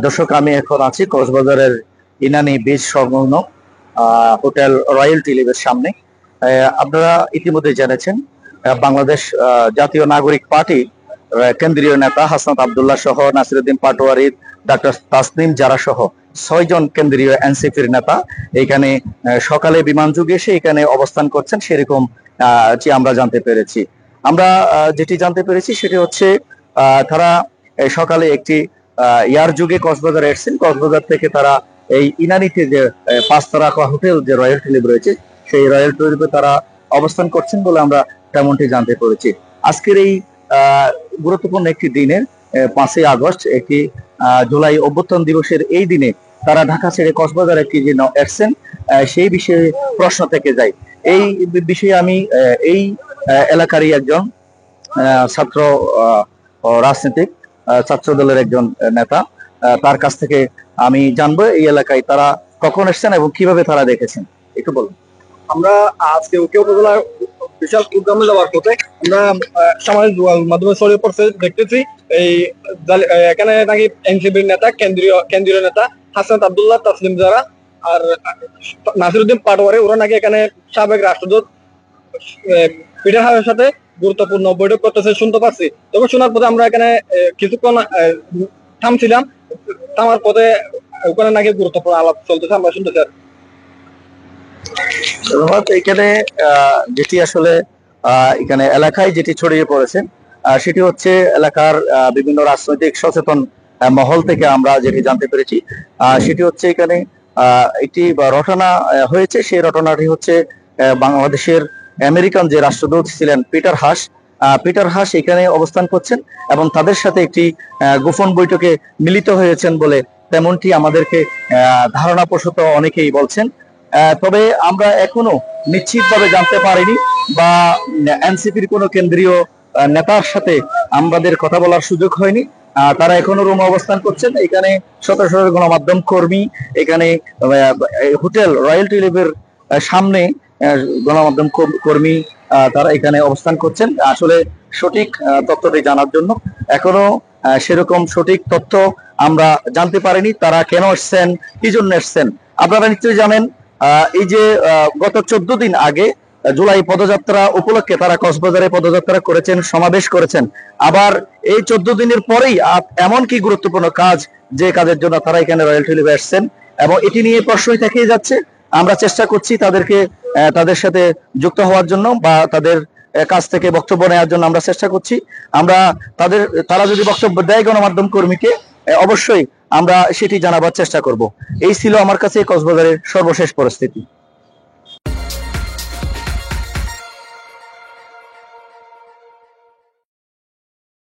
দর্শক, আমি এখন আছি কক্সবাজারের ইনানি বিচ সংলগ্ন হোটেল রয়্যাল টিলিভের সামনে। আপনারা ইতিমধ্যে জেনেছেন, বাংলাদেশ জাতীয় নাগরিক পার্টি কেন্দ্রীয় নেতা হাসনাত আব্দুল্লাহ সহ নাসিরউদ্দিন পাটোয়ারি, ডক্টর তাসনিম জারা সহ 6 জন কেন্দ্রীয় এনসিপির নেতা এখানে সকালে বিমান যোগে এসে এখানে অবস্থান করছেন, সেরকম যে আমরা জানতে পেরেছি। আমরা যেটি জানতে পেরেছি সেটি হচ্ছে তারা সকালে একটি ইয়ার যুগে কক্সবাজার এসেছেন। কক্সবাজার থেকে তারা এই ইনানিতে যে 5 তারা হোটেল যে রয়্যাল টিলিভ রয়েছে, সেই রয়্যাল টিলিভে তারা অবস্থান করছেন বলে আমরা তেমনটি জানতে পেরেছি। আজকের এই গুরুত্বপূর্ণ একটি দিনে 5ই আগস্ট, একটি জুলাই অভ্যুত্থান দিবসের এই দিনে তারা ঢাকা ছেড়ে কক্সবাজার একটি যে এসছেন, সেই বিষয়ে প্রশ্ন থেকে যায়। এই বিষয়ে আমি এই এলাকারই একজন ছাত্র রাজনীতিক, ছাত্র দলের একজন নেতা, তার কাছ থেকে আমি জানবো এই এলাকায় তারা কখন এসেছেন এবং কিভাবে তারা দেখেছেন, একটু বলুন। আমরা আজকে উকে উপজেলা বিশাল উদ্যমে যাওয়ার পথে আমরা সামাজিক যোগাযোগ মাধ্যমে ছড়িয়ে পড়ছে দেখতেছি এই এখানে নাকি এনসিপির নেতা কেন্দ্রীয় নেতা হাসনাত আব্দুল্লাহ, তাসলিম জারা আর নাসিরউদ্দিন পাটোয়ারি, ওরা নাকি এখানে সাবেক রাষ্ট্রদূত পিটার হাসের সাথে গুরুত্বপূর্ণ বৈঠক করতেছে শুনতে পাচ্ছি। তবে শোনার পথে আমরা এখানে কিছুক্ষণ থামছিলাম। থামার পথে ওখানে নাকি গুরুত্বপূর্ণ আলাপ চলতেছে, আমরা শুনতেছি। এখানে যেটি আসলে এখানে এলাকায় যেটি ছড়িয়ে পড়েছে সেটি হচ্ছে এলাকার বিভিন্ন রাজনৈতিক সচেতন মহল থেকে আমরা যেটি জানতে পেরেছি সেটি হচ্ছে এখানে একটি রটনা হয়েছে। সেই রটনাটি হচ্ছে বাংলাদেশের আমেরিকান যে রাষ্ট্রদূত ছিলেন পিটার হাস এখানে অবস্থান করছেন এবং তাদের সাথে একটি গোপন বৈঠকে মিলিত হয়েছেন বলে তেমনটি আমাদেরকে ধারণাপ্রসূত অনেকেই বলছেন। তবে আমরা এখনো নিশ্চিতভাবে জানতে পারিনি বা এনসিপির কোনো কেন্দ্রীয় নেতার সাথে আমাদের কথা বলার সুযোগ হয়নি। তারা এখনো রুমে অবস্থান করছেন। এখানে শত শত গণমাধ্যম কর্মী এখানে হোটেল রয়্যাল টিলিভের সামনে গণমাধ্যম কর্মী তারা এখানে অবস্থান করছেন আসলে সঠিক তথ্যটি জানার জন্য। এখনো সেরকম সঠিক তথ্য আমরা জানতে পারিনি, তারা কেন এসছেন, কি জন্য এসছেন। আপনারা নিশ্চয়ই জানেন, এই যে গত 14 দিন আগে জুলাই পদযাত্রা উপলক্ষে তারা কক্সবাজারে পদযাত্রা করেছেন, সমাবেশ করেছেন। আবার এই 14 দিনের পরেই এমন কি গুরুত্বপূর্ণ কাজ, যে কাজের জন্য তারা এখানে রয়্যাল টিলিভে আসছেন এবং এটি নিয়ে প্রশ্নই থেকেই যাচ্ছে। আমরা চেষ্টা করছি তাদেরকে তাদের সাথে যুক্ত হওয়ার জন্য বা তাদের কাছ থেকে বক্তব্য নেওয়ার জন্য আমরা চেষ্টা করছি। আমরা তারা যদি বক্তব্য দেয় গণমাধ্যম কর্মীকে, অবশ্যই আমরা সেটি জানাবার চেষ্টা করব। এই ছিল আমার কাছে কক্সবাজারের সর্বশেষ পরিস্থিতি।